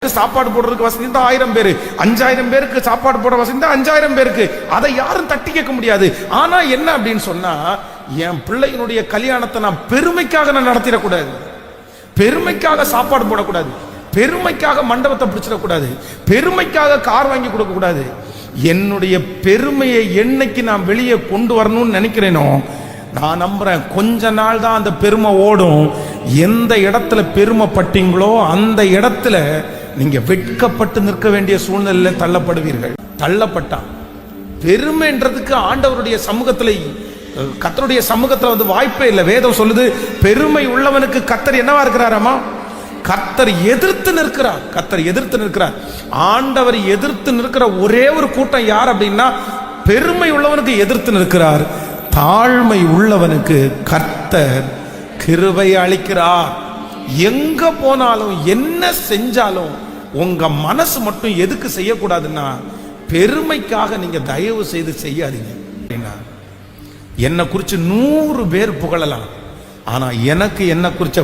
சாப்பாடு போடுறதுக்கு வசதி தான் 1000 பேரு, 5000 பேருக்கு சாப்பாடு போடுற வசதி தான் 5000 பேருக்கு. அதை யாரும் தட்டி கேட்க முடியாது. ஆனா என்ன அப்படின்னு சொன்னா, என் பிள்ளையினுடைய கல்யாணத்தை நான் பெருமைக்காக நான் நடத்திடக்கூடாது, பெருமைக்காக சாப்பாடு போடக்கூடாது, பெருமைக்காக மண்டபத்தை பிடிச்சிடக்கூடாது, பெருமைக்காக கார் வாங்கி கொடுக்க கூடாது. என்னுடைய பெருமையை என்னைக்கு நான் வெளியே கொண்டு வரணும்னு நினைக்கிறேனோ, நான் நம்புறேன் கொஞ்ச நாள் தான் அந்த பெருமை ஓடும். எந்த இடத்துல பெருமைப்பட்டீங்களோ அந்த இடத்துல நீங்க வெட்கப்பட்டு நிற்க வேண்டிய சூழ்நிலையில தள்ளப்படுவீர்கள். தள்ளப்பட்டான் பெருமைன்றதுக்கு ஆண்டவருடைய சமூகத்துல, கர்த்தருடைய சமூகத்துல வந்து வாய்ப்பே இல்லை. வேதம் சொல்லுது, பெருமை உள்ளவனுக்கு கர்த்தர் என்னவா இருக்கிறாராமா? கர்த்தர் எதிர்த்து நிற்கிறார். கர்த்தர் எதிர்த்து நிற்கிறார். ஆண்டவர் எதிர்த்து நிற்கிற ஒரே ஒரு கூட்டம் யார் அப்படின்னா, பெருமை உள்ளவனுக்கு எதிர்த்து நிற்கிறார். தாழ்மை உள்ளவனுக்கு கர்த்தர் கிருபை அளிக்கிறார். எங்க போனாலும் என்ன செஞ்சாலும் உங்க மனசு மட்டும் எதுக்கு செய்யக்கூடாதுன்னா, பெருமைக்காக நீங்க தயவு செய்து செய்யாதீங்க. என்னை குறிச்சு 100 பேர் புகழலாம், ஆனா எனக்கு என்ன குறிச்ச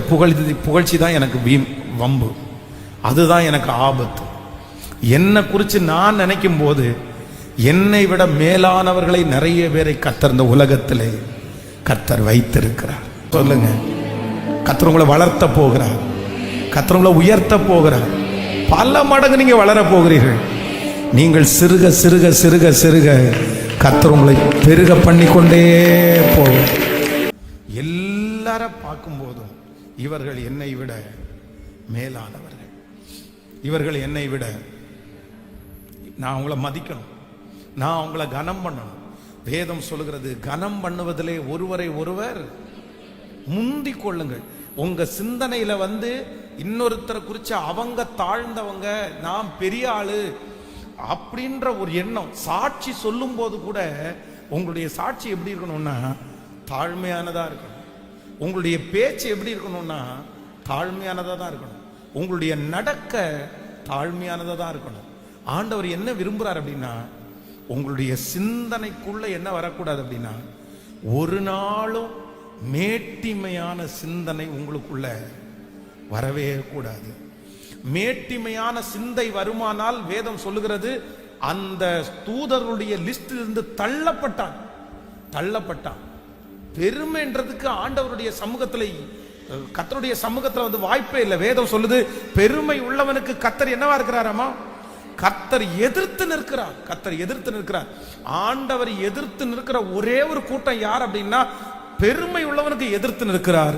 புகழ்ச்சி தான் எனக்கு வம்பு, அதுதான் எனக்கு ஆபத்து. என்னை குறிச்சு நான் நினைக்கும் போது என்னை விட மேலானவர்களை நிறைய பேரை கர்த்தர் இந்த உலகத்திலே கர்த்தர் வைத்திருக்கிறார். சொல்லுங்க, கர்த்தர் உங்களை வளர்த்த போகிறார், கர்த்தர் உங்களை உயர்த்த போகிறார். பல மடங்கு நீங்க வளர போகிறீர்கள். நீங்கள் சிறுக சிறுக சிறுக சிறுக கர்த்தர் உங்களை பெருக பண்ணிக்கொண்டே போகும். எல்லாரும் பார்க்கும் போதும் இவர்கள் என்னை விட மேலானவர்கள், இவர்கள் என்னை விட, நான் அவங்கள மதிக்கணும், நான் அவங்கள கனம் பண்ணணும். வேதம் சொல்லுகிறது, கனம் பண்ணுவதிலே ஒருவரை ஒருவர் முந்தி கொள்ளுங்கள். உங்க சிந்தனையில வந்து இன்னொருத்தரை குறிச்சு அவங்க தாழ்ந்தவங்க, நான் பெரிய ஆளு அப்படின்ற ஒரு எண்ணம், சாட்சி சொல்லும் போது கூட உங்களுடைய சாட்சி எப்படி இருக்கணும்னா தாழ்மையானதா இருக்கணும். உங்களுடைய பேச்சு எப்படி இருக்கணும்னா தாழ்மையானதா தான் இருக்கணும். உங்களுடைய நடக்க தாழ்மையானதா தான் இருக்கணும். ஆண்டவர் என்ன விரும்புறார் அப்படின்னா, உங்களுடைய சிந்தனைக்குள்ள என்ன வரக்கூடாது அப்படின்னா, ஒரு நாளும் மேட்டிமையான சிந்தனை உங்களுக்குள்ள வரவே கூடாது. மேட்டிமையான சிந்தை வருமானால் வேதம் சொல்லுகிறது, அந்த தூதருடைய லிஸ்டில் இருந்து தள்ளப்பட்டான். பெருமைன்றதுக்கு ஆண்டவருடைய சமூகத்துல, கர்த்தருடைய சமூகத்துல வந்து வாய்ப்பே இல்லை. வேதம் சொல்லுது, பெருமை உள்ளவனுக்கு கர்த்தர் என்னவா இருக்கிறாராமா? கர்த்தர் எதிர்த்து நிற்கிறார். கர்த்தர் எதிர்த்து நிற்கிறார். ஆண்டவர் எதிர்த்து நிற்கிற ஒரே ஒரு கூட்டம் யார் அப்படின்னா, பெருமை உள்ளவனுக்கு எதிர்த்து நிற்கிறார்.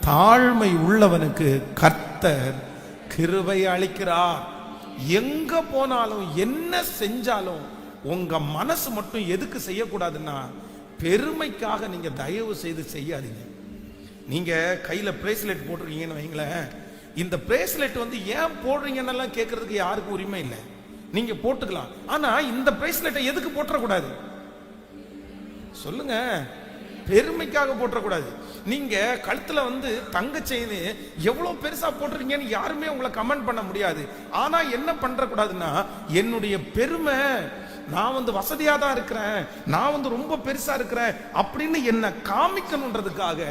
தாழ்மை உள்ளவனுக்கு கர்த்தர் கிருபை அளிக்கிறார். எங்க போனாலும் என்ன செஞ்சாலும் உங்க மனசு மட்டும் எதுக்கு செய்யக்கூடாதுன்னா, பெருமைக்காக நீங்க தயவு செய்து செய்யாதீங்க. நீங்க கையில பிரேஸ்லெட் போட்டிருக்கீங்கன்னு வைங்களேன், இந்த பிரேஸ்லெட் வந்து ஏன் போடுறீங்கன்னு கேட்கறதுக்கு யாருக்கும் உரிமை இல்லை. நீங்க போட்டுக்கலாம், ஆனா இந்த பிரேஸ்லெட்டை எதுக்கு போட்டக்கூடாது சொல்லுங்க? பெருமைக்காக போட்டக்கூடாது. நீங்க கழுத்துல வந்து தங்க செயின் எவ்வளவு பெருசா போட்டிருக்கீங்கன்னு யாருமே உங்களை கமெண்ட் பண்ண முடியாது. ஆனா என்ன பண்ற கூடாதுன்னா, என்னுடைய பெருமை, நான் வந்து வசதியா தான் இருக்கிறேன், நான் வந்து ரொம்ப பெருசா இருக்கிறேன் அப்படின்னு என்ன காமிக்கணுன்றதுக்காக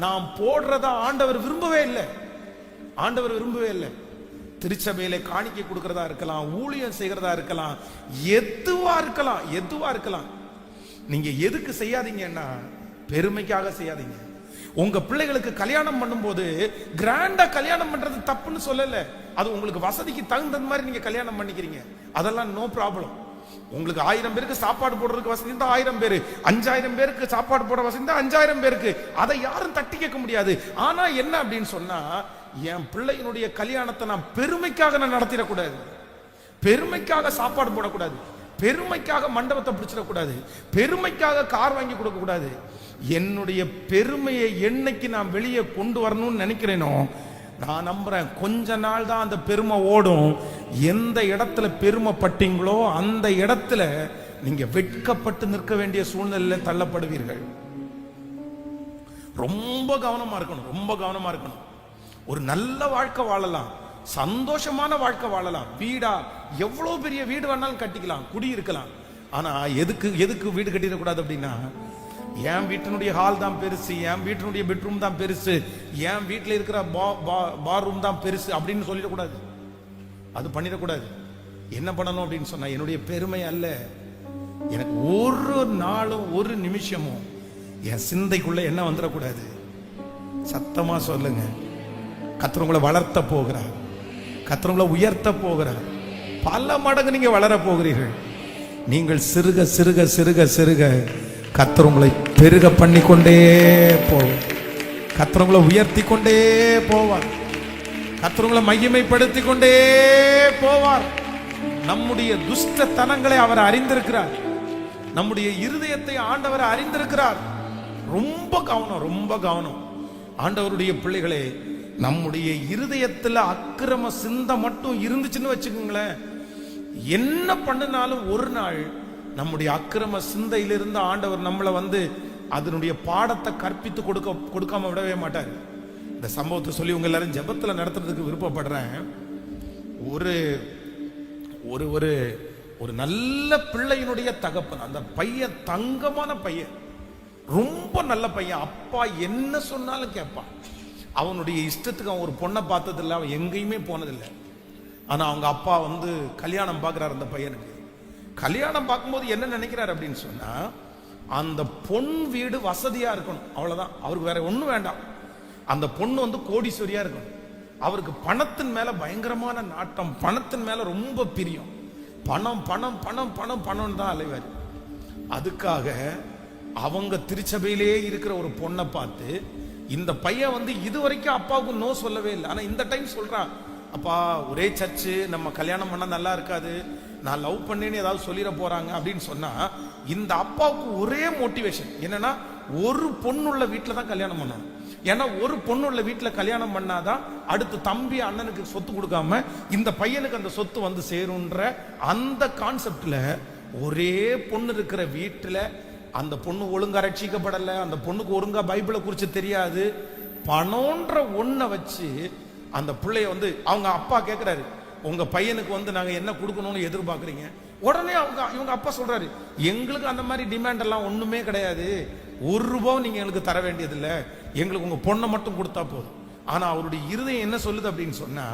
நான் போடுறதா ஆண்டவர் விரும்பவே இல்லை. ஆண்டவர் விரும்பவே இல்லை. திருச்சபையில காணிக்கை கொடுக்கறதா இருக்கலாம், ஊழியம் செய்யறதா இருக்கலாம், எதுவா இருக்கலாம். நீங்க எதுக்கு செய்யாதீங்கன்னா, பெருமைக்காக செய்யாதீங்க. உங்க பிள்ளைகளுக்கு கல்யாணம் பண்ணும்போது கிராண்டா கல்யாணம் பண்றது தப்புன்னு சொல்லல. அது உங்களுக்கு வசதிக்கு தகுந்த மாதிரி நீங்க கல்யாணம் பண்ணிக்கிறீங்க, அதெல்லாம் நோ ப்ராப்ளம். உங்களுக்கு 1000 பேருக்கு சாப்பாடு போடுறதுக்கு வசதி தான் 1000 பேரு, 5000 பேருக்கு சாப்பாடு போட வசதி தான் 5000 பேருக்கு. அதை யாரும் தட்டி கேட்க முடியாது. ஆனா என்ன அப்படின்னு சொன்னா, என் பிள்ளையினுடைய கல்யாணத்தை நான் பெருமைக்காக நான் நடத்திடக்கூடாது, பெருமைக்காக சாப்பாடு போடக்கூடாது, பெருமைக்காக மண்டபத்தை பிடிச்சிடக்கூடாது, பெருமைக்காக கார் வாங்கி கொடுக்க கூடாது. என்னுடைய பெருமையை என்னைக்கு நான் வெளியே கொண்டு வரணும்னு நினைக்கிறேனோ, நான் நம்புறேன் கொஞ்ச நாள் தான் அந்த பெருமை ஓடும். எந்த இடத்துல பெருமைப்பட்டீங்களோ அந்த இடத்துல நீங்க வெட்கப்பட்டு நிற்க வேண்டிய சூழ்நிலையில தள்ளப்படுவீர்கள். ரொம்ப கவனமா இருக்கணும், ரொம்ப கவனமா இருக்கணும். ஒரு நல்ல வாழ்க்கை வாழலாம், சந்தோஷமான வாழ்க்கை வாழலாம். வீடா எவ்வளவு பெரிய வீடு வேணாலும் கட்டிக்கலாம், குடியிருக்கலாம். ஆனா எதுக்கு வீடு கட்டிடக்கூடாது அப்படின்னா, என் வீட்டினுடைய ஹால் தான் பெருசு, என் வீட்டினுடைய பெட்ரூம் தான் பெருசு, என் வீட்டில் இருக்கிற பார் ரூம் தான் பெருசு அப்படின்னு சொல்லிடக்கூடாது. அது பண்ணிடக்கூடாது. என்ன பண்ணணும் அப்படின்னு சொன்னா, என்னுடைய பெருமை அல்ல, எனக்கு ஒரு நாளும் ஒரு நிமிஷமும் என் சிந்தைக்குள்ள என்ன வந்துடக்கூடாது. சத்தமா சொல்லுங்க. கர்த்தர் உங்களை வளர்த்த போகிறார், கர்த்தர் உங்களை உயர்த்த போகிறார். பல மடங்கு நீங்க வளர போகிறீர்கள். நீங்கள் சிறுக சிறுக சிறுக சிறுக கர்த்தர் உங்களை பெருக பண்ணி கொண்டே போவார். கர்த்தர் உங்களை உயர்த்தி கொண்டே போவார். கர்த்தர் உங்களை மகிமைப்படுத்தி கொண்டே போவார். நம்முடைய துஷ்டத்தனங்களை அவர் அறிந்திருக்கிறார். நம்முடைய இருதயத்தை ஆண்டவர் அறிந்திருக்கிறார். ரொம்ப கவனம், ரொம்ப கவனம். ஆண்டவருடைய பிள்ளைகளே, நம்முடைய இருதயத்துல அக்கிரம சிந்தை மட்டும் இருந்துச்சுன்னு வச்சுக்கோங்களேன், என்ன பண்ணினாலும் ஒரு நாள் நம்முடைய அக்கிரம சிந்தையிலிருந்து ஆண்டவர் நம்மளை அதனுடைய பாடத்தை கற்பித்து கொடுக்காம விடவே மாட்டார். இந்த சம்பவத்தை சொல்லி உங்க எல்லாரும் ஜெபத்துல நடத்துறதுக்கு விருப்பப்படுறேன். ஒரு ஒரு ஒரு ஒரு நல்ல பிள்ளையினுடைய தகப்பன், அந்த பையன் தங்கமான பையன், ரொம்ப நல்ல பையன். அப்பா என்ன சொன்னாலும் கேட்பான். அவனுடைய இஷ்டத்துக்கு அவன் ஒரு பொண்ணை பார்த்ததில்லை, அவன் எங்கேயுமே போனதில்லை. ஆனா அவங்க அப்பா கல்யாணம் பார்க்கிறார். அந்த பையனுக்கு கல்யாணம் பார்க்கும்போது என்ன நினைக்கிறார் அப்படின்னு சொன்னா, அந்த பொன் வீடு வசதியா இருக்கணும், அவ்வளவுதான். அவருக்கு வேற ஒண்ணும் வேண்டாம். அந்த பொண்ணு கோடீஸ்வரியா இருக்கணும். அவருக்கு பணத்தின் மேல பயங்கரமான நாட்டம், பணத்தின் மேல ரொம்ப பிரியம். பணம் பணம் பணம் பணம் பணம் தான் அலைவார். அதுக்காக அவங்க திருச்சபையிலே இருக்கிற ஒரு பொண்ணை பார்த்து இந்த பையன் இதுவரைக்கும் அப்பாவுக்கு நோ சொல்லவே இல்லை. ஆனா இந்த டைம் சொல்றான், அப்பா ஒரே சர்ச்சு, நம்ம கல்யாணம் பண்ணா நல்லா இருக்காது, நான் லவ் பண்ணேன்னு ஏதாவது சொல்லிட போறாங்க அப்படின்னு சொன்னா, இந்த அப்பாவுக்கு ஒரே மோட்டிவேஷன் என்னன்னா, ஒரு பொண்ணுள்ள வீட்டுல தான் கல்யாணம் பண்ணணும். ஏன்னா ஒரு பொண்ணுள்ள வீட்டுல கல்யாணம் பண்ணாதான் அடுத்து தம்பி அண்ணனுக்கு சொத்து கொடுக்காம இந்த பையனுக்கு அந்த சொத்து சேரும்ன்ற அந்த கான்செப்ட்ல ஒரே பொண்ணு இருக்கிற வீட்டுல அந்த பொண்ணு ஒழுங்கா ரட்சிக்கப்படல, அந்த பொண்ணுக்கு ஒழுங்கா பைபிளை குறிச்சு தெரியாது, பணம்ன்ற ஒன்ன வச்சு அந்த பிள்ளைய அவங்க அப்பா கேட்கிறாரு, உங்க பையனுக்கு நாங்க என்ன கொடுக்கணும்னு எதிர்பார்க்கறீங்க? உடனே இவங்க அப்பா சொல்றாரு, எங்களுக்கு அந்த மாதிரி டிமாண்ட் எல்லாம் ஒண்ணுமே கிடையாது, ஒரு ரூபாய் நீங்க எங்களுக்கு தர வேண்டியது இல்ல, எங்களுக்கு உங்க பொண்ணை மட்டும் கொடுத்தா போதும். ஆனா அவருடைய இருதயம் என்ன சொல்லுது அப்படின்னு சொன்னா,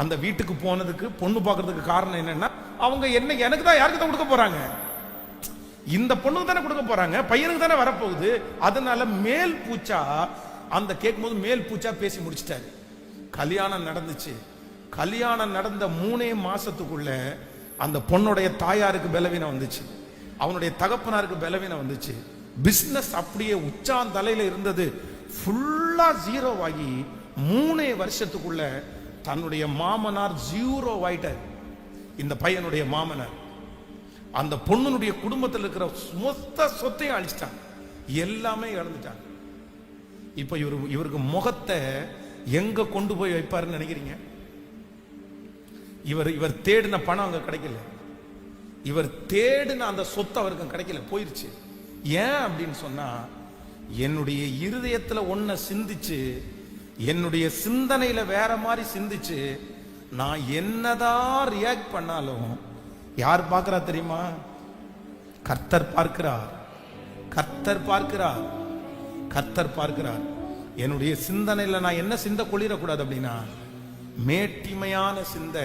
அந்த வீட்டுக்கு போனதுக்கு பொண்ணு பார்க்கறதுக்கு காரணம் என்னன்னா, அவங்க எனக்கு தான் யாருக்கு தான் கொடுக்க போறாங்க, இந்த பொண்ணுக்கு தானே கொடுக்க போறாங்க, பையனுக்கு தானே வரப்போகுது. அதனால மேல் பூச்சா அந்த கேட்கும்போது மேல் பூச்சா பேசி முடிச்சிட்டாரு. கல்யாணம் நடந்துச்சு. கல்யாணம் நடந்த 3 மாசத்துக்குள்ள அந்த பொண்ணுடைய தாயாருக்கு பலவீனம் வந்துச்சு, அவனுடைய தகப்பனாருக்கு பலவீனம் வந்துச்சு. பிசினஸ் அப்படியே உச்சாந்தலையில இருந்தது ஃபுல்லா ஜீரோ ஆகி 3 வருஷத்துக்குள்ள தன்னுடைய மாமனார் ஜீரோ ஆயிட்டார். இந்த பையனுடைய மாமனார் அந்த பொண்ணுடைய குடும்பத்தில் இருக்கிற மொத்த சொத்தையும் அழிச்சிட்டாங்க, எல்லாமே இழந்துட்டாங்க. இப்ப இவருக்கு முகத்தை எங்க கொண்டு போய் வைப்பாருன்னு நினைக்கிறீங்க? இவர் தேடின பணம் அங்க கிடைக்கல, இவர் தேடின அந்த சொத்து அவருக்கு கிடைக்கல, போயிருச்சு. ஏன் அப்படின்னு சொன்னா, என்னுடைய இருதயத்துல ஒன்ன சிந்திச்சு, என்னுடைய சிந்தனையில வேற மாதிரி சிந்திச்சு, நான் என்னதான் ரியாக்ட் பண்ணாலும் யார் பார்க்கிறா தெரியுமா? கர்த்தர் பார்க்கிறார், கர்த்தர் பார்க்கிறார், கர்த்தர் பார்க்கிறார். என்னுடைய சிந்தனையில நான் என்ன சிந்த கொள்ளிடக்கூடாது அப்படின்னா, மேட்டிமையான சிந்தை,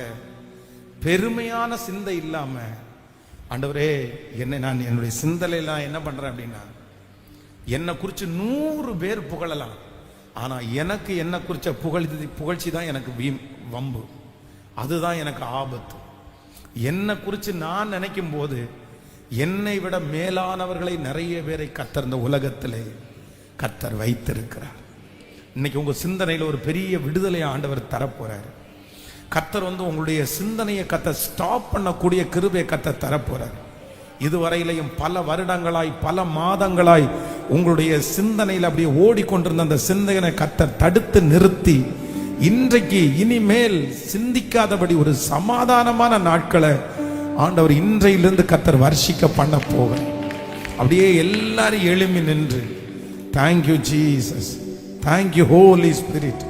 பெருமையான சிந்தை இல்லாம, ஆண்டவரே நான் என்னுடைய சிந்தனையில என்ன பண்றேன் அப்படின்னா, என்னை குறிச்சு 100 பேர் புகழலாம், ஆனா எனக்கு என்ன குறிச்ச புகழ்ச்சி தான் எனக்கு வம்பு, அதுதான் எனக்கு ஆபத்து. என்னை குறிச்சு நான் நினைக்கும் போது என்னை விட மேலானவர்களை நிறைய பேரை கர்த்தர் இந்த உலகத்திலே கர்த்தர் வைத்திருக்கிறார். இன்னைக்கு உங்க சிந்தனையில் ஒரு பெரிய விடுதலை ஆண்டவர் தரப்போறார். கர்த்தர் உங்களுடைய சிந்தனையை கர்த்தர் ஸ்டாப் பண்ணக்கூடிய கிருபையை கர்த்தர் தரப்போறார். இதுவரையிலையும் பல வருடங்களாய் பல மாதங்களாய் உங்களுடைய சிந்தனையில் அப்படியே ஓடிக்கொண்டிருந்த அந்த சிந்தனை கர்த்தர் தடுத்து நிறுத்தி, இன்றைக்கு இனிமேல் சிந்திக்காதபடி ஒரு சமாதானமான நாட்களை ஆண்டவர் இன்றையிலிருந்து கர்த்தர் வர்ஷிக்க பண்ண போகிறார். அப்படியே எல்லாரும் எழும்பி நின்று, thank you Jesus, thank you Holy Spirit,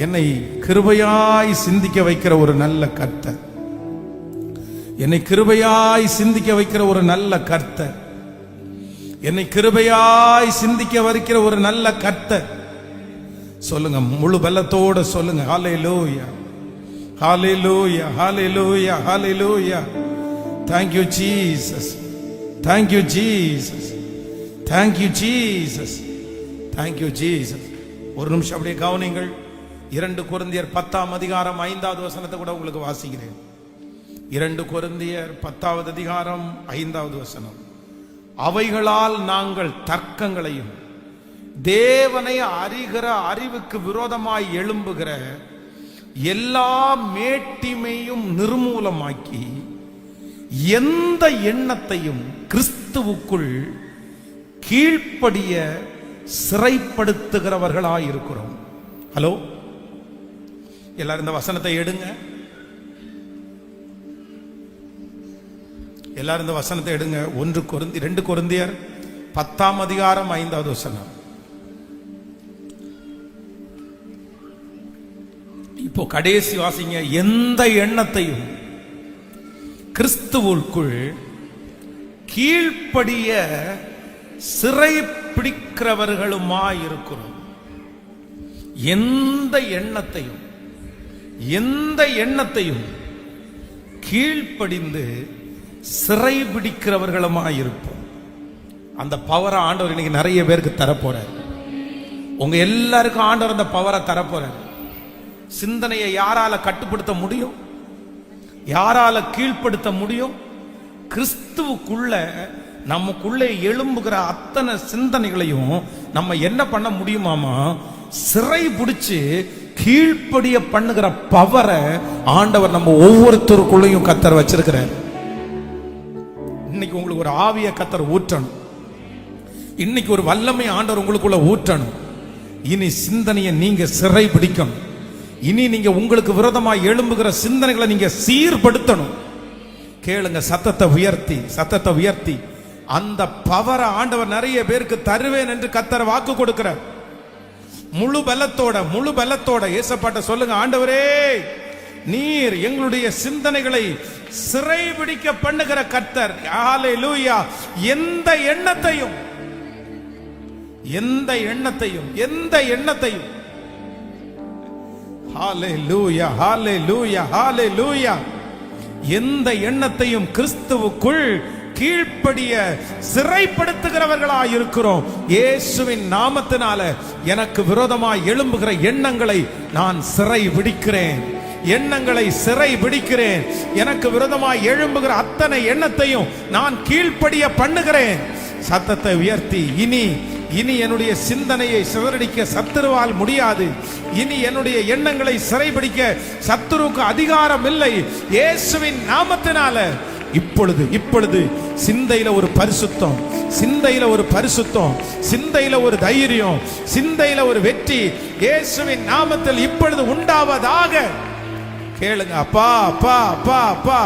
என்னை கிருபையாய் சிந்திக்க வைக்கிற ஒரு நல்ல கர்த்தர், என்னை கிருபையாய் சிந்திக்க வைக்கிற ஒரு நல்ல கர்த்தர், என்னை கிருபையாய் சிந்திக்க வைக்கிற ஒரு நல்ல கர்த்தர். சொல்லுங்க, முழு பலத்தோட சொல்லுங்க, ஹல்லேலூயா. Hallelujah, hallelujah, hallelujah. Thank you Jesus. Thank you Jesus. Thank you Jesus. Thank you Jesus. ஒரு நிமிஷம் அப்படியே கவனிங்கள். 2 கொரிந்தியர் 10ஆம் அதிகாரம் 5வது வசனத்தை கூட உங்களுக்கு வாசிக்கிறேன். 2 கொரிந்தியர் 10வது அதிகாரம் 5வது வசனம். அவைகளால் நாங்கள் தர்க்கங்களையும் தேவனை அறிகிற அறிவுக்கு விரோதமாய் எழும்புகிற எல்லா மேட்டிமையும் நிர்மூலமாக்கி எந்த எண்ணத்தையும் கிறிஸ்துவுக்குள் கீழ்ப்படிய சிறைப்படுத்துகிறவர்களாய் இருக்கிறோம். ஹலோ, எல்லாரும் இந்த வசனத்தை எடுங்க. எல்லாரும் இந்த வசனத்தை எடுங்க. 2 கொரிந்தியர் 10ஆம் அதிகாரம் 5வது வசனம். இப்போ கடைசி வாசிங்க. எந்த எண்ணத்தையும் கிறிஸ்துவுக்குள் கீழ்ப்படிய சிறை பிடிக்கிறவர்களுமாய் இருக்கிறோம். எந்த எண்ணத்தையும் கீழ்ப்படிந்து சிறை பிடிக்கிறவர்களுமாய் இருப்போம். அந்த பவரை ஆண்டவர் இன்னைக்கு நிறைய பேருக்கு தரப்போறார். உங்க எல்லாருக்கும் ஆண்டவர் அந்த பவரை தரப்போறார். சிந்தனையை யாரால கட்டுப்படுத்த முடியும்? யாரால கீழ்ப்படுத்த முடியும்? கிறிஸ்துவுக்குள்ள நமக்குள்ளே எழும்புகிற அத்தனை சிந்தனைகளையும் நம்ம என்ன பண்ண முடியுமாமா? சிறை பிடிச்சு கீழ்ப்படிய பண்ணுகிற பவரை ஆண்டவர் நம்ம ஒவ்வொருத்தருக்குள்ளையும் கத்தர் வச்சிருக்கிறார். இன்னைக்கு உங்களுக்கு ஒரு ஆவிய கத்தர் ஊற்றணும். இன்னைக்கு ஒரு வல்லமை ஆண்டவர் உங்களுக்குள்ள ஊற்றணும். இனி சிந்தனையை நீங்க சிறை பிடிக்கணும். இனி நீங்க உங்களுக்கு விரோதமாக எழும்புகிற சிந்தனைகளை நீங்க சீர்படுத்தணும். கேளுங்க, சத்தத்தை உயர்த்தி அந்த பவரை ஆண்டவர் நிறைய பேருக்கு தருவேன் என்று கர்த்தர் வாக்கு கொடுக்கிறார். முழு பலத்தோட ஏசப்பாட்ட சொல்லுங்க, ஆண்டவரே நீர் எங்களுடைய சிந்தனைகளை சிறைபிடிக்க பண்ணுகிற கர்த்தர். ஹல்லேலூயா. எந்த எண்ணத்தையும் ஹல்லேலூயா, ஹல்லேலூயா, ஹல்லேலூயா. எந்த எண்ணத்தையும் கிறிஸ்துவுக்குள் கீழ்ப்படிய சிறைப்படுத்துகிறவர்களாய் இருக்கிறோம். இயேசுவின் நாமத்தினால எனக்கு விரோதமாய் எழும்புகிற எண்ணங்களை நான் சிறை பிடிக்கிறேன். எனக்கு விரோதமாய் எழும்புகிற அத்தனை எண்ணத்தையும் நான் கீழ்ப்படிய பண்ணுகிறேன். சத்தத்தை உயர்த்தி, இனி என்னுடைய சிந்தனையை சிதறடிக்க சத்துருவால் முடியாது. இனி என்னுடைய எண்ணங்களை சிறைபிடிக்க சத்துருக்கு அதிகாரம் இல்லை. இயேசுவின் நாமத்தினால இப்பொழுது சிந்தையில ஒரு பரிசுத்தம், சிந்தையில ஒரு தைரியம், சிந்தையில ஒரு வெற்றி இயேசுவின் நாமத்தில் இப்பொழுது உண்டாவதாக. கேளுங்க. அப்பா அப்பா அப்பா அப்பா,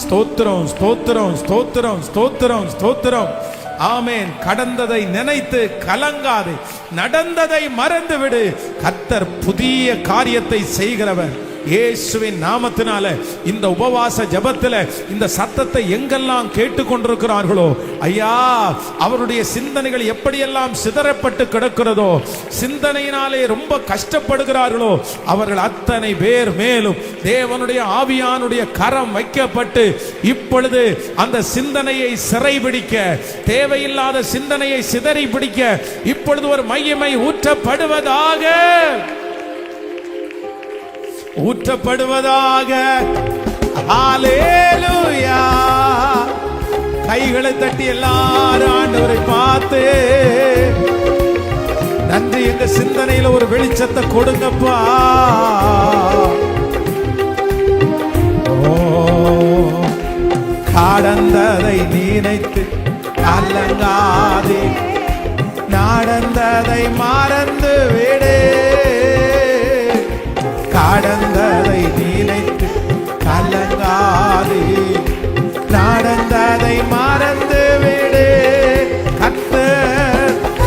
ஸ்தோத்திரம் ஸ்தோத்திரம் ஸ்தோத்திரம் ஸ்தோத்திரம் ஸ்தோத்திரம். ஆமென். கடந்ததை நினைத்து கலங்காது, நடந்ததை மறந்து விடு. கர்த்தர் புதிய காரியத்தை செய்கிறவர். இயேசுவின் நாமத்தினால இந்த உபவாச ஜெபத்தில் இந்த சத்தத்தை எங்கெல்லாம் கேட்டுக்கொண்டிருக்கிறார்களோ, ஐயா, அவருடைய சிந்தனைகள் எப்படியெல்லாம் சிதறப்பட்டு கிடக்கிறதோ, சிந்தனையினாலே ரொம்ப கஷ்டப்படுகிறார்களோ, அவர்கள் அத்தனை பேர் மேலும் தேவனுடைய ஆவியானுடைய கரம் வைக்கப்பட்டு இப்பொழுது அந்த சிந்தனையை சிறைபிடிக்க, தேவையில்லாத சிந்தனையை சிதறி பிடிக்க இப்பொழுது ஒரு மையமை ஊற்றப்படுவதாக. ஹல்லேலூயா. கைகளை தட்டி எல்லாரும் ஆண்டவரை பார்த்து நன்றி. எங்க சிந்தனையில ஒரு வெளிச்சத்தை கொடுங்கப்பா. கடந்ததை நினைத்து கலங்காதே, நடந்ததை மறந்து விடு. கடந்ததை நினைத்து கலங்காதே, நடந்ததை மறந்து விடு.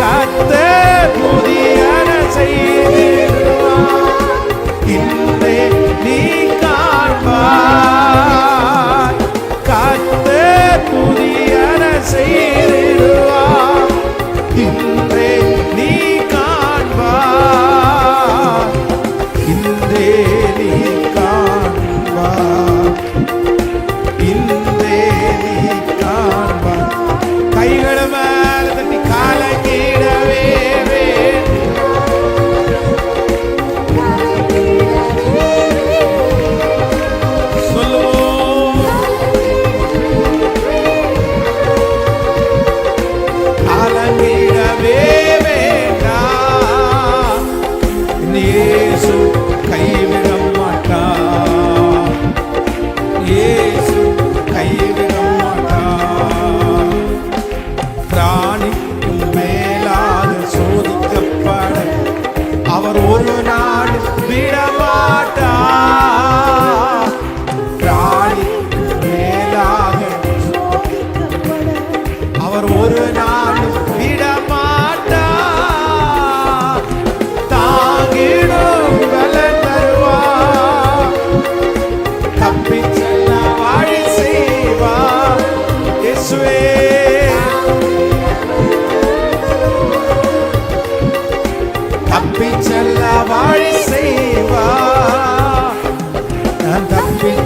கர்த்தர் புதியன செய்திடுவார். இன்றே நீ காண்பாய். கர்த்தர் புதியன செய்திடுவார். இன்றே நீ காண்பாய்.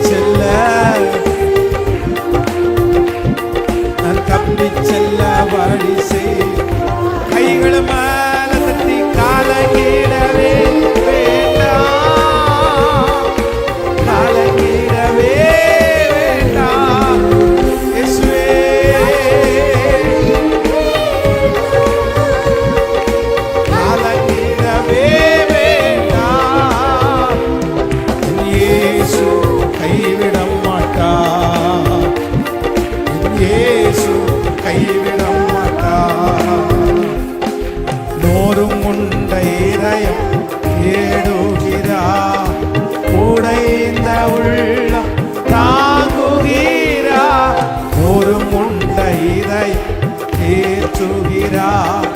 செல்ல, நான் தப்பி செல்ல வழி செய். கைகளை மேல தட்டி காலங்கிடவே வேண்டாம், காலங்கிடவே வேண்டாம். இயேசுவே காலங்கிடவே வேண்டாம். இயேசு கைவிட மாட்டார், இயேசு கைவிட மாட்டார். நோரும் உண்ட இதயம் தேடுகிறார், உடைந்த உள்ளம் தாங்குகிறார். நோரும் உண்ட இதயம் தேற்றுகிறார்,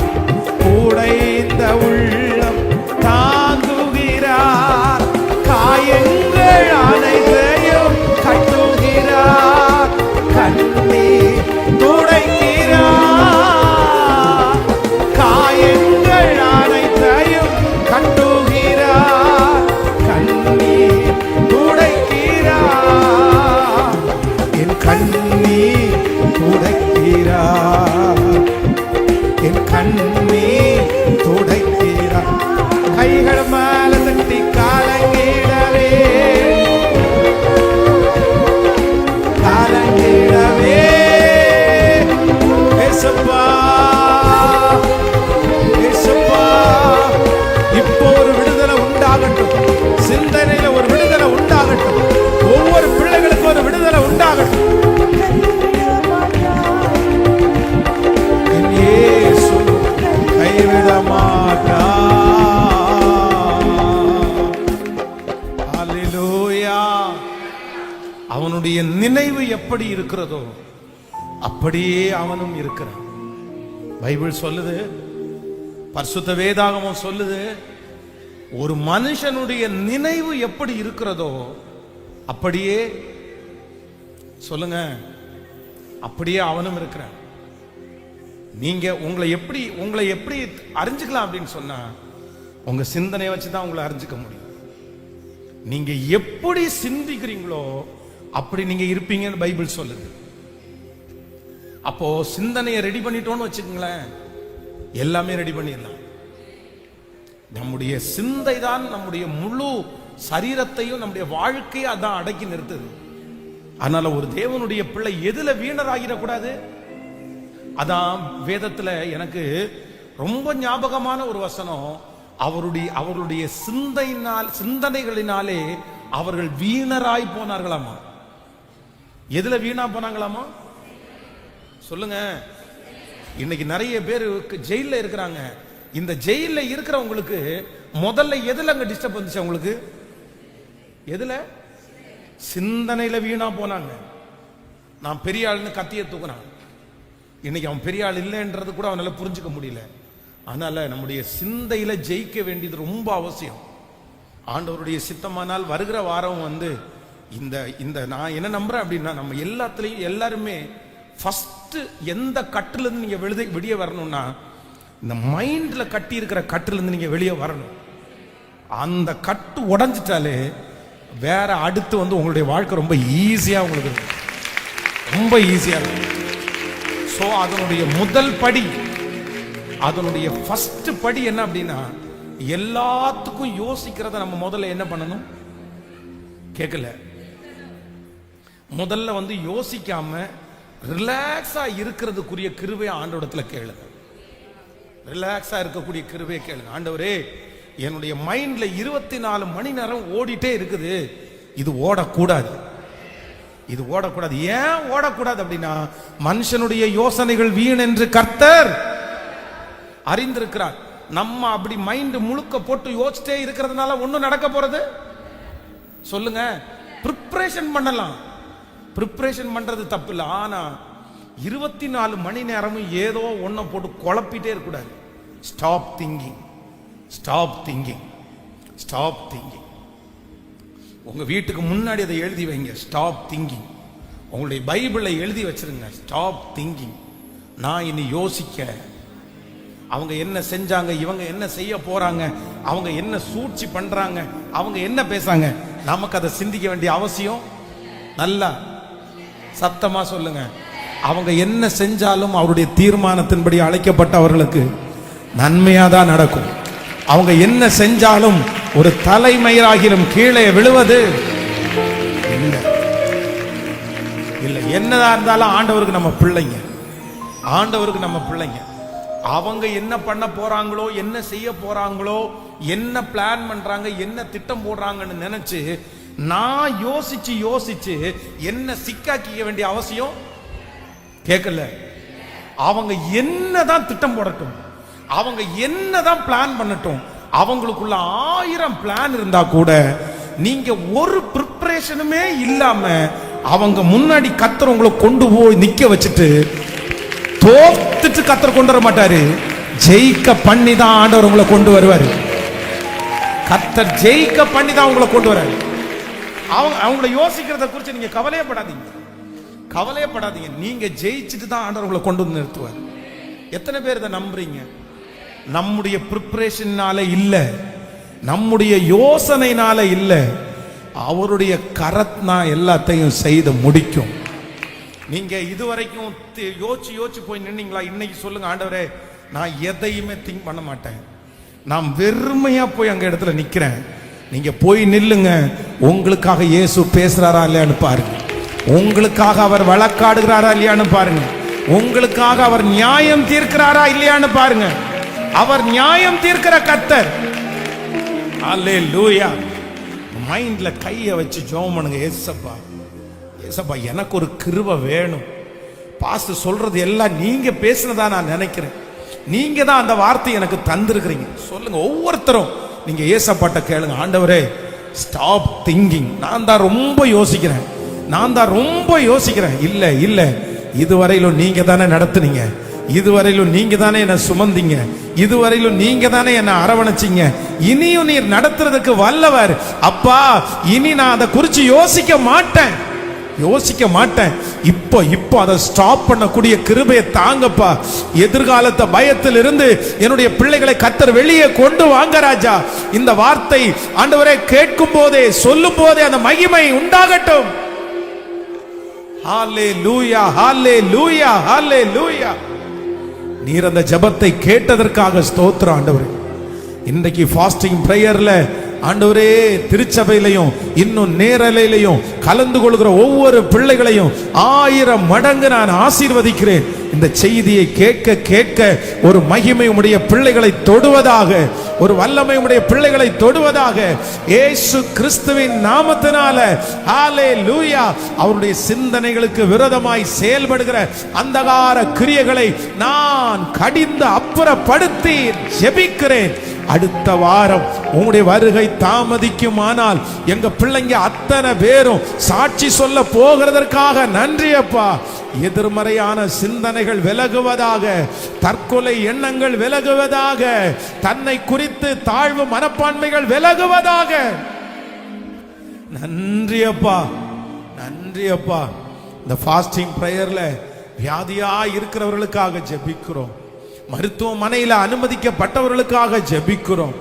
உடைந்த உள்ளம் தாங்குகிறார். காயங்கள் அனைத்தையும் கட்டுகிறார், கண்ணீர் துடைக்கிறார். காயங்கள் அனைத்தையும் கட்டுகிறார், கண்ணீர் துடைக்கிறார். என் கண்ணீர் துடைக்கிறார், என் கண்ணீர் துடைக்கிறார். கைகள் மேல தட்டி காலங்கிடவே, காலங்கிடவே. ஏசப்பா, ஏசப்பா, இப்போ ஒரு விடுதலை உண்டாகட்டும், சிந்தனையில ஒரு விடுதலை உண்டாகட்டும், ஒவ்வொரு பிள்ளைகளுக்கும் ஒரு விடுதலை உண்டாகட்டும். என் இயேசு கைவிட மாட்டார். அல்லேலூயா. அவனுடைய நினைவு எப்படி இருக்கிறதோ அப்படியே அவனும் இருக்கிறான். பைபிள் சொல்லுது, பரிசுத்த வேதாகமம் சொல்லுது, ஒரு மனுஷனுடைய நினைவு எப்படி இருக்கிறதோ அப்படியே, சொல்லுங்க, அப்படியே அவனும் இருக்கிறான். நீங்க உங்களை எப்படி அறிஞ்சுக்கலாம் அப்படின்னு சொன்னா, உங்க சிந்தனையை வச்சுதான் உங்களை அறிஞ்சுக்க முடியும். நீங்க எப்படி சிந்திக்கிறீங்களோ அப்படி நீங்க இருப்பீங்கன்னு பைபிள் சொல்லுது. அப்போ சிந்தனையை ரெடி பண்ணிட்டோம்னு வச்சுக்கோங்களேன், எல்லாமே ரெடி பண்ணிடலாம். நம்முடைய சிந்தை தான் நம்முடைய முழு சரீரத்தையும் நம்முடைய வாழ்க்கையை அதான் அடக்கி நிறுத்துது. அதனால ஒரு தேவனுடைய பிள்ளை எதுல வீணராகிடக்கூடாது. அதான் வேதத்துல எனக்கு ரொம்ப ஞாபகமான ஒரு வசனம், அவருடைய சிந்தனைகளினாலே அவர்கள் வீணராய் போனார்களாமா. எதுல வீணா போனாங்களாமா சொல்லுங்க. இன்னைக்கு நிறைய பேர் ஜெயில இருக்கிறாங்க. இந்த ஜெயில இருக்கிறவங்களுக்கு முதல்ல எதுல அங்க டிஸ்டர்ப் வந்துச்சு? அவங்களுக்கு எதுல? சிந்தனையில வீணா போனாங்க. நான் பெரிய ஆளுன்னு கத்திய தூக்குனான். இன்னைக்கு அவன் பெரிய ஆள் இல்லைன்றது கூட அவனால புரிஞ்சுக்க முடியல. அதனால நம்முடைய சிந்தையில ஜெயிக்க வேண்டியது ரொம்ப அவசியம். ஆண்டவருடைய சித்தமானால் வருகிற வாரம் இந்த நான் என்ன நம்புறேன் அப்படின்னா, நம்ம எல்லாத்துலயும் எல்லாருமே ஃபர்ஸ்ட் எந்த கட்டுல இருந்து நீங்க வெளியே வரணும்னா, இந்த மைண்ட்ல கட்டி இருக்கிற கட்டுல இருந்து நீங்க வெளியே வரணும். அந்த கட்டு உடைஞ்சிட்டாலே வேற அடுத்து உங்களுடைய வாழ்க்கை ரொம்ப ஈஸியா உங்களுக்கு இருக்கும், ரொம்ப ஈஸியா இருக்கும். சோ அதனுடைய முதல் படி, அதனுடைய ஃபர்ஸ்ட் படி என்ன அப்படின்னா, எல்லாத்துக்கும் யோசிக்கிறத நம்ம முதல்ல என்ன பண்ணணும்? கேட்கல, முதல்ல யோசிக்காம ரிலாக்ஸா இருக்கிறதுக்குரிய கிருபை ஆண்டவரிடத்துல கேளுங்க. ரிலாக்ஸா இருக்கக்கூடிய கிருபையை கேளுங்க. ஆண்டவரே, என்னுடைய மைண்ட்ல 24 மணி நேரம் ஓடிட்டே இருக்குது, இது ஓடக்கூடாது, இது ஓடக்கூடாது. ஏன் ஓடக்கூடாது அப்படின்னா, மனுஷனுடைய யோசனைகள் வீண் என்று கர்த்தர் அறிந்திருக்கிறார். நம்ம அப்படி மைண்ட் முழுக்க போட்டு யோசிச்சிட்டே இருக்கிறதுனால ஒன்னும் நடக்க போறது சொல்லுங்க? ப்ரிப்பரேஷன் பண்ணலாம், ப்ரிப்பரேஷன் பண்றது தப்பு இல்லை. ஆனா 24 மணி நேரமும் ஏதோ ஒன்ன போட்டு குழப்பிட்டே இருக்கக்கூடாது. Stop thinking, stop thinking, stop thinking. உங்க வீட்டுக்கு முன்னாடி அதை எழுதி வைங்க, ஸ்டாப் திங்கிங். உங்களுடைய பைபிளை எழுதி வச்சிருங்க, ஸ்டாப் திங்கிங். நான் இனி யோசிக்க, அவங்க என்ன செஞ்சாங்க, இவங்க என்ன செய்ய போறாங்க, அவங்க என்ன சூழ்ச்சி பண்றாங்க, அவங்க என்ன பேசாங்க, நமக்கு அதை சிந்திக்க வேண்டிய அவசியம் நல்லா சத்தமா சொல்லுங்க. அவங்க என்ன செஞ்சாலும் அவருடைய தீர்மானத்தின்படி அழைக்கப்பட்டவர்களுக்கு நன்மையா தான் நடக்கும். அவங்க என்ன செஞ்சாலும் ஒரு தலைமயிராகிலும் கீழே விழுவது இல்லை. இல்லை, என்னதான் இருந்தாலும் ஆண்டவருக்கு நம்ம பிள்ளைங்க, ஆண்டவருக்கு நம்ம பிள்ளைங்க. அவங்க என்ன பண்ண போறாங்களோ, என்ன செய்ய போறாங்களோ, என்ன பிளான் பண்றாங்க, என்ன திட்டம் போடுறாங்கன்னு நினைச்சு நான் யோசிச்சு யோசிச்சு என்ன சிக்காக்கிக்க வேண்டிய அவசியம் கேட்கல. அவங்க என்னதான் திட்டம் போடட்டும், அவங்க என்னதான் பிளான் பண்ணட்டும், அவங்களுக்குள்ள 1000 பிளான் இருந்தா கூட நீங்க ஒரு ப்ரிப்பரேஷனுமே இல்லாம அவங்க முன்னாடி கர்த்தர் உங்களை கொண்டு போய் நிக்க வச்சுட்டு தோத்துட்டு கர்த்தர் கொண்டு வர மாட்டாரு, ஜெயிக்க பண்ணி தான் ஆண்டவர் உங்களை கொண்டு வருவாரு. கர்த்தர் ஜெயிக்க பண்ணி தான் உங்களை கொண்டு வராரு. அவங்கள யோசிக்கிறத குறித்து நீங்க கவலையப்படாதீங்க, கவலையப்படாதீங்க. நீங்க ஜெயிச்சுட்டு தான் ஆண்டவர் உங்களை கொண்டு வந்து நிறுத்துவார். எத்தனை பேர் இதை நம்புறீங்க? நம்முடைய ப்ரிப்பரேஷனால இல்ல, நம்முடைய யோசனைனால இல்ல, அவருடைய கரத்னா எல்லாத்தையும் செய்து முடிக்கும். நீங்க இதுவரைக்கும் யோசிச்சு போய் நின்னீங்களா? இன்னைக்கு சொல்லுங்க, ஆண்டவரே நான் எதையுமே திங்க் பண்ண மாட்டேன், நான் வெறுமையா போய் அங்க இடத்துல நிக்கிறேன். நீங்க போய் நில்லுங்க, உங்களுக்காக இயேசு பேசுறாரா இல்லையான்னு பாருங்க, உங்களுக்காக அவர் வழக்காடுகிறாரா இல்லையான்னு பாருங்க, உங்களுக்காக அவர் நியாயம் தீர்க்கிறாரா இல்லையான்னு பாருங்க. அவர் நியாயம் தீர்க்கிற கர்த்தர். அல்லேலூயா. மைண்ட்ல கையை வச்சு ஜெபம் பண்ணுங்க. ஏசப்பா, ஏசப்பா எனக்கு ஒரு கிருபை வேணும். பாஸ்டர் சொல்றது எல்லாம் நீங்க பேசுனதா நான் நினைக்கிறேன், நீங்க தான் அந்த வார்த்தை எனக்கு தந்திருக்கிறீங்க. சொல்லுங்க ஒவ்வொருத்தரும், நீங்க ஏசப்பாட்ட கேளுங்க, ஆண்டவரே ஸ்டாப் திங்கிங், நான் தான் ரொம்ப யோசிக்கிறேன், நான் தான் ரொம்ப யோசிக்கிறேன். இல்ல இல்ல, இதுவரையிலும் நீங்க தானே நடத்துனீங்க, இதுவரையிலும் நீங்க தானே என்ன சுமந்தீங்க, இதுவரையிலும் நீங்க தானே என்ன அரவணைச்சீங்க, இனியும் நீர் நடத்துறதுக்கு வல்லவர். அப்பா இனி நான் அதை குறித்து யோசிக்க மாட்டேன், யோசிக்க மாட்டேன். இப்போ அதை ஸ்டாப் பண்ணக்கூடிய கிருபையை தாங்கப்பா. எதிர்காலத்தை பயத்தில் இருந்து என்னுடைய பிள்ளைகளை கர்த்தர் வெளியே கொண்டு வாங்க ராஜா. இந்த வார்த்தை ஆண்டவரே கேட்கும் போதே, சொல்லும் போதே அந்த மகிமை உண்டாகட்டும். ஹல்லேலூயா, ஹல்லேலூயா, ஹல்லேலூயா. நீர் அந்த ஜெபத்தை கேட்டதற்காக ஸ்தோத்திரம் ஆண்டவரே. இன்றைக்கு ஃபாஸ்டிங் பிரேயர்ல ஆண்டவரே திருச்சபையிலையும் இன்னும் நேரலையிலையும் கலந்து கொள்கிற ஒவ்வொரு பிள்ளைகளையும் 1000 மடங்கு நான் ஆசீர்வதிக்கிறேன். இந்த செய்தியை கேட்க கேட்க ஒரு மகிமை உடைய பிள்ளைகளை தொடுவதாக, ஒரு வல்லமை உடைய பிள்ளைகளை தொடுவதாக இயேசு கிறிஸ்துவின் நாமத்தினால ஹல்லேலூயா. அவருடைய சிந்தனைகளுக்கு விரோதமாய் செயல்படுகிற அந்தகார கிரியைகளை நான் கடிந்து அப்புறப்படுத்தி ஜெபிக்கிறேன். அடுத்த வாரம் உங்களுடைய வருகை தாமதிக்குமானால் எங்க பிள்ளைங்க அத்தனை பேரும் சாட்சி சொல்ல போகிறதற்காக நன்றி அப்பா. எதிர்மறையான சிந்தனைகள் விலகுவதாக, தற்கொலை எண்ணங்கள் விலகுவதாக, தன்னை குறித்து தாழ்வு மனப்பான்மைகள் விலகுவதாக. நன்றி அப்பா, நன்றி அப்பா. இந்த ஃபாஸ்டிங் பிரேயர்ல வியாதியா இருக்கிறவர்களுக்காக ஜெபிக்கிறோம், மருத்துவமனையில் அனுமதிக்கப்பட்டவர்களுக்காக ஜெபிக்கிறோம்.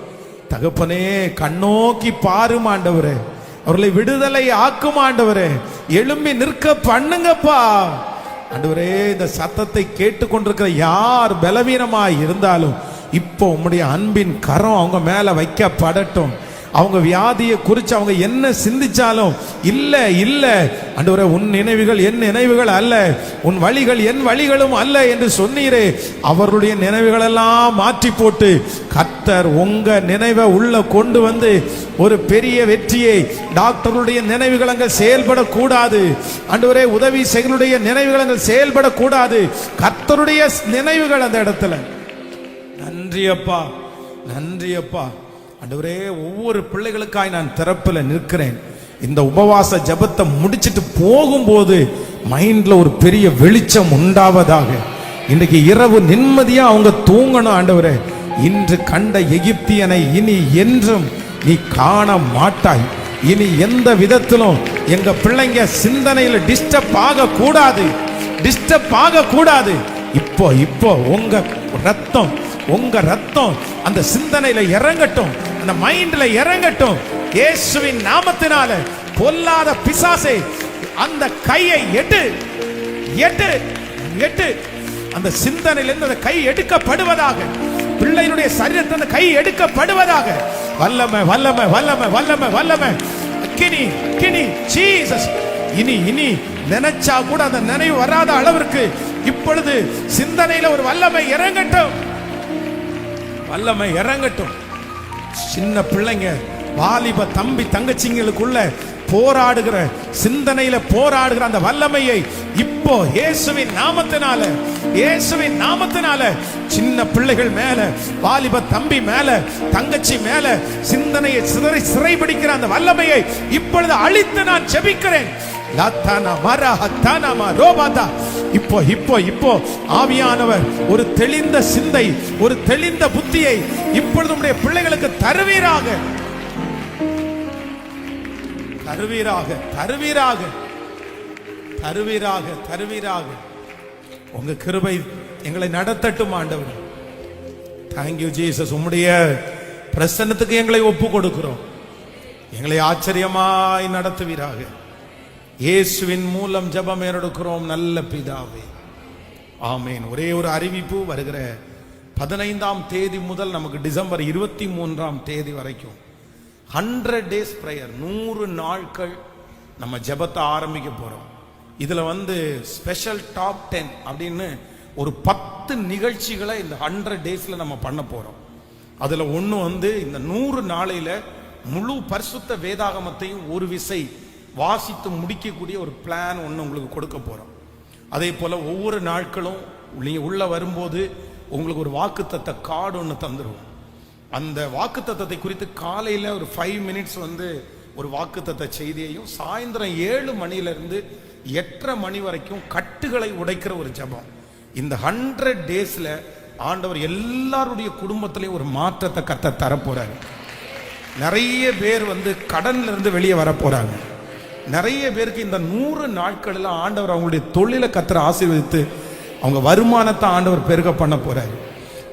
தகப்பனே கண்ணோக்கி பாரும் ஆண்டவரே, அவர்களை விடுதலை ஆக்கும் ஆண்டவரே, எழும்பி நிற்க பண்ணுங்கப்பா ஆண்டவரே. இந்த சத்தத்தை கேட்டுக்கொண்டிருக்கிற யார் பலவீனமாய் இருந்தாலும் இப்போ உம்முடைய அன்பின் கரம் அவங்க மேல வைக்கப்படட்டும். அவங்க வியாதியை குறித்து அவங்க என்ன சிந்திச்சாலும் இல்ல இல்ல ஆண்டவரே, உன் நினைவுகள் என் நினைவுகள் அல்ல, உன் வழிகள் என் வழிகளும் அல்ல என்று சொன்னீரே. அவருடைய நினைவுகள் எல்லாம் மாற்றி போட்டு கர்த்தர் உங்க நினைவை உள்ள கொண்டு வந்து ஒரு பெரிய வெற்றியை, டாக்டருடைய நினைவுகள் அங்க செயல்படக்கூடாது ஆண்டவரே, உதவி செயலுடைய நினைவுகள் அங்க செயல்படக்கூடாது, கர்த்தருடைய நினைவுகள் அந்த இடத்துல. நன்றி அப்பா, நன்றி அப்பா ஆண்டவரே. ஒவ்வொரு பிள்ளைகளுக்காய் நான் திறப்புல நிற்கிறேன். இந்த உபவாச ஜெபத்தை முடிச்சிட்டு போகும்போது மைண்ட்ல ஒரு பெரிய வெளிச்சம் உண்டாவதாக. இன்றைக்கு இரவு நிம்மதியா அவங்க தூங்கணும் ஆண்டவரே. இன்று கண்ட எகிப்தியனை இனி என்றும் நீ காண மாட்டாய். இனி எந்த விதத்திலும் எங்க பிள்ளைங்க சிந்தனையில டிஸ்டர்ப் ஆக கூடாது, டிஸ்டர்ப் ஆக கூடாது. இப்போ இப்போ உங்க ரத்தம் அந்த சிந்தனையில இறங்கட்டும், அந்த மைண்ட்ல இறங்கட்டும். இயேசுவின் நாமத்தினால பொல்லாத பிசாசே அந்த கையை எடு எடு எடு. அந்த சிந்தனையிலிருந்து அந்த கை எடுக்கப்படுவதாக. பிள்ளையினுடைய சரீரத்தில் அந்த கை எடுக்கப்படுவதாக. வல்லமை வல்லமை வல்லமை வல்லமை வல்லமை. Guinea Guinea Jesus. இனி இனி நினைச்சா கூட அந்த நினைவு வராத அளவிற்கு இப்பொழுது சிந்தனையில ஒரு வல்லமை இறங்கட்டும். வல்லமை இறங்கட்டும். சின்ன பிள்ளைங்க, வாலிப தம்பி தங்கச்சிங்களுக்குள்ள போராடுகிற, சிந்தனையில போராடுகிற அந்த வல்லமையை இப்போ இயேசுவின் நாமத்தினால, இயேசுவின் நாமத்தினால சின்ன பிள்ளைகள் மேல, வாலிப தம்பி மேல, தங்கச்சி மேல சிந்தனையை சிறைபிடிக்கிற அந்த வல்லமையை இப்பொழுது அழித்து நான் ஜெபிக்கிறேன். இப்போ இப்போ இப்போ ஆவியானவர் ஒரு தெளிந்த சிந்தை, ஒரு தெளிந்த புத்தியை இப்பொழுது உடைய பிள்ளைகளுக்கு தருவீராக, தருவீராக, தருவீராக, தருவீராக, தருவீராக. உங்க கிருபை எங்களை நடத்தட்டும் ஆண்டவர். Thank you Jesus. உம்முடைய பிரசன்னத்துக்கு எங்களை ஒப்பு கொடுக்கிறோம். எங்களை ஆச்சரியமாய் நடத்துவீராக. இயேசுவின் மூலம் ஜெபம் எடுக்கிறோம் நல்ல பிதாவே, ஆமேன். ஒரே ஒரு அறிவிப்பு, வருகிற 15ஆம் தேதி முதல் நமக்கு டிசம்பர் 23ஆம் தேதி வரைக்கும் 100 days prayer, 100 நாட்கள் நம்ம ஜெபத்தை ஆரம்பிக்க போறோம். இதுல ஸ்பெஷல் டாப் 10 அப்படின்னு ஒரு 10 நிகழ்ச்சிகளை இந்த 100 daysல நம்ம பண்ண போறோம். அதுல ஒண்ணு இந்த 100 நாளையில முழு பரிசுத்த வேதாகமத்தையும் ஒரு விசை வாசித்து முடிக்கக்கூடிய ஒரு பிளான் ஒன்று உங்களுக்கு கொடுக்க போறோம். அதே போல ஒவ்வொரு நாட்களும் நீங்க உள்ள வரும்போது உங்களுக்கு ஒரு வாக்குத்தத்த கார்டு ஒன்று தந்துடுவோம். அந்த வாக்குத்தத்தத்தை குறித்து காலையில ஒரு 5 minutes ஒரு வாக்குத்தத்த செய்தியையும், சாயந்தரம் 7 மணியிலிருந்து 8:30 மணி வரைக்கும் கட்டுகளை உடைக்கிற ஒரு ஜெபம். இந்த 100 daysல ஆண்டவர் எல்லாருடைய குடும்பத்திலையும் ஒரு மாற்றத்தை கர்த்தர் தரப்போறாரு. நிறைய பேர் கடன்ல இருந்து வெளியே வர போறாங்க. நிறைய பேருக்கு இந்த 100 நாட்களில் ஆண்டவர் அவங்களுடைய தொழிலை கர்த்தர் ஆசீர்வதித்து அவங்க வருமானத்தை ஆண்டவர் பெருக பண்ண போறாரு.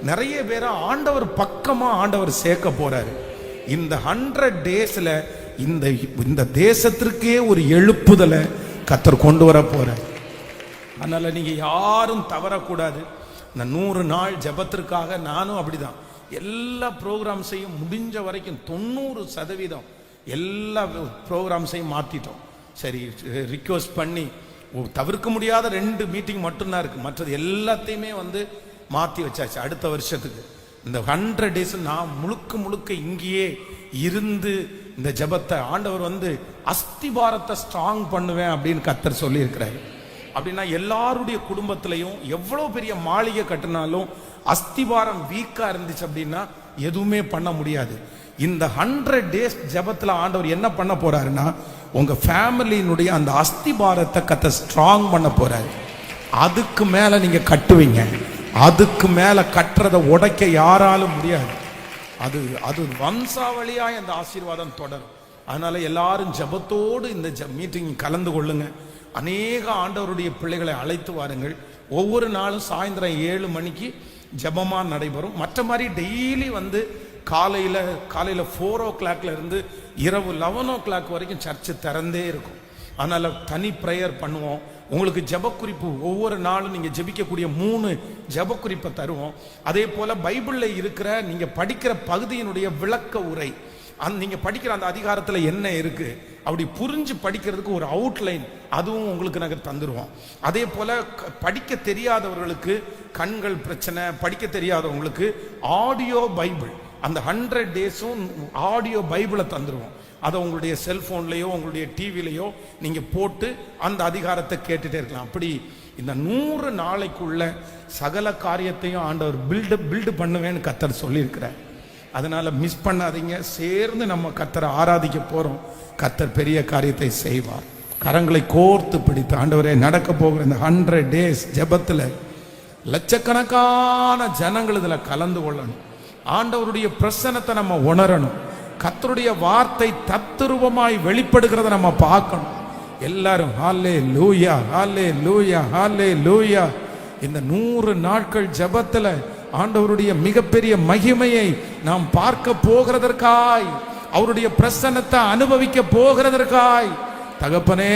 நிறைய பேரை ஆண்டவர் பக்கமா ஆண்டவர் சேர்க்க போறாரு. இந்த 100 daysல இந்த தேசத்திற்கே ஒரு எழுப்புதலை கர்த்தர் கொண்டு வர போறாரு. அதனால நீங்க யாரும் தவறக்கூடாது. இந்த 100 நாள் ஜெபத்திற்காக நானும் அப்படிதான் எல்லா ப்ரோக்ராம்ஸையும் முடிஞ்ச வரைக்கும் 90% எல்லா ப்ரோக்ராம்ஸையும் மாத்திட்டோம். சரி, ரிக்வெஸ்ட் பண்ணி தவிர்க்க முடியாத 2 மீட்டிங் மட்டும்தான் இருக்கு, மற்றது எல்லாத்தையுமே மாத்தி வச்சாச்சு அடுத்த வருஷத்துக்கு. இந்த 100 days நான் முழுக்க இங்கேயே இருந்து இந்த ஜெபத்தை ஆண்டவர் அஸ்திபாரத்தை ஸ்ட்ராங் பண்ணுவேன் அப்படின்னு கர்த்தர் சொல்லி இருக்கிறாரு. அப்படின்னா எல்லாருடைய குடும்பத்திலையும் எவ்வளவு பெரிய மாளிகை கட்டினாலும் அஸ்திபாரம் வீக்கா இருந்துச்சு அப்படின்னா எதுவுமே பண்ண முடியாது. இந்த 100 days ஜெபத்துல ஆண்டவர் என்ன பண்ண போறாருன்னா உங்க ஃபேமிலியினுடைய அந்த அஸ்திபாரத்தை கர்த்தர் ஸ்ட்ராங் பண்ண போறாரு. அதுக்கு மேல நீங்க கட்டுவீங்க. அதுக்கு மேல கட்டுறதை உடைக்க யாராலும் முடியாது. அது வம்சாவளியாய் அந்த ஆசீர்வாதம் தொடரும். அதனால எல்லாரும் ஜெபத்தோடு இந்த மீட்டிங் கலந்து கொள்ளுங்க. அநேக ஆண்டவருடைய பிள்ளைகளை அழைத்து வாருங்கள். ஒவ்வொரு நாளும் சாயந்தரம் 7 மணிக்கு ஜெபமா நடைபெறும். மற்ற மாதிரி டெய்லி காலையில 4 o'clock இருந்து இரவு 11 o'clock வரைக்கும் சர்ச்சு திறந்தே இருக்கும். அதனால தனி பிரேயர் பண்ணுவோம். உங்களுக்கு ஜெப குறிப்பு ஒவ்வொரு நாளும் நீங்க ஜெபிக்கக்கூடிய 3 ஜெப குறிப்பை தருவோம். அதே போல பைபிள்ல இருக்கிற நீங்க படிக்கிற பகுதியினுடைய விளக்க உரை, நீங்க படிக்கிற அந்த அதிகாரத்துல என்ன இருக்கு அப்படி புரிஞ்சு படிக்கிறதுக்கு ஒரு அவுட்லைன் அதுவும் உங்களுக்கு நாங்கள் தந்துருவோம். அதே போல படிக்க தெரியாதவர்களுக்கு, கண்கள் பிரச்சனை, படிக்க தெரியாதவங்களுக்கு ஆடியோ பைபிள், அந்த 100 daysம் ஆடியோ பைபிளை தந்துருவோம். அதை உங்களுடைய செல்போன்லயோ உங்களுடைய டிவிலையோ நீங்க போட்டு அந்த அதிகாரத்தை கேட்டுட்டே இருக்கலாம். அப்படி இந்த 100 நாளைக்குள்ள சகல காரியத்தையும் ஆண்டவர் பில்டு பண்ணுவேன்னு கர்த்தர் சொல்லியிருக்கிறார். அதனால மிஸ் பண்ணாதீங்க. சேர்ந்து நம்ம கர்த்தரை ஆராதிக்க போறோம். கர்த்தர் பெரிய காரியத்தை செய்வார். கரங்களை கோர்த்து பிடித்து ஆண்டவரே, நடக்க போகிற இந்த 100 days ஜெபத்துல லட்சக்கணக்கான ஜனங்கள் இதுல கலந்து கொள்ளணும். ஆண்டவருடைய பிரசன்னத்தை நம்ம உணரணும். கர்த்தருடைய வார்த்தை தத்துரூபமாய் வெளிப்படுகிறத நம்ம பார்க்கணும். எல்லாரும் ஹல்லேலூயா ஹல்லேலூயா ஹல்லேலூயா. இந்த 100 நாட்கள் ஜெபத்துல ஆண்டவருடைய மிகப்பெரிய மகிமையை நாம் பார்க்க போகிறதற்காய், அவருடைய பிரசன்னத்தை அனுபவிக்க போகிறதற்காய் தகப்பனே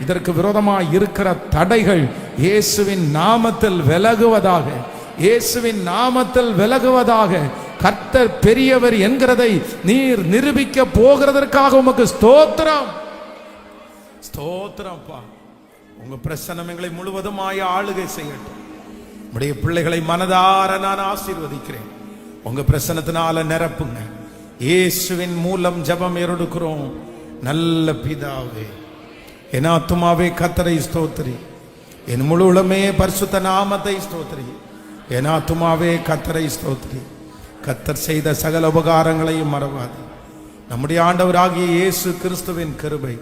இதற்கு விரோதமாய் இருக்கிற தடைகள் இயேசுவின் நாமத்தில் விலகுவதாக, இயேசுவின் நாமத்தில் விலகுவதாக. கர்த்தர் பெரியவர் என்கிறதை நீர் நிரூபிக்க போகிறதற்காக உமக்கு ஸ்தோத்திரம். ஸ்தோத்திரம்ப்பா. உங்க பிரசன்னம் எங்களை முழுவதுமாய் ஆளுகை செய்யட்டும். உடைய பிள்ளைகளை மனதார நான் ஆசீர்வதிக்கிறேன். உங்க பிரசன்னத்தினால நிரப்புங்க. இயேசுவின் மூலம் ஜெபம் எடுக்கிறோம் நல்ல பிதாவே. என் ஆத்துமாவே கர்த்தரை ஸ்தோத்திரி, என் முழு உளமே பரிசுத்த நாமத்தை ஸ்தோத்திரி. என் ஆத்துமாவே கர்த்தரை ஸ்தோத்திரி. கர்த்தர் செய்த சகல உபகாரங்களையும் மறவாது. நம்முடைய ஆண்டவராகிய இயேசு கிறிஸ்துவின் கிருபை,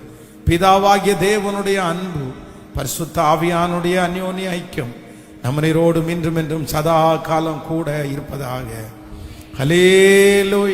பிதாவாகிய தேவனுடைய அன்பு, பரிசுத்த ஆவியானுடைய அந்யோன்ய ஐக்கியம் நம்மரோடும் இன்றும் என்றும் சதா காலம் கூட இருப்பதாக. ஹல்லேலூயா.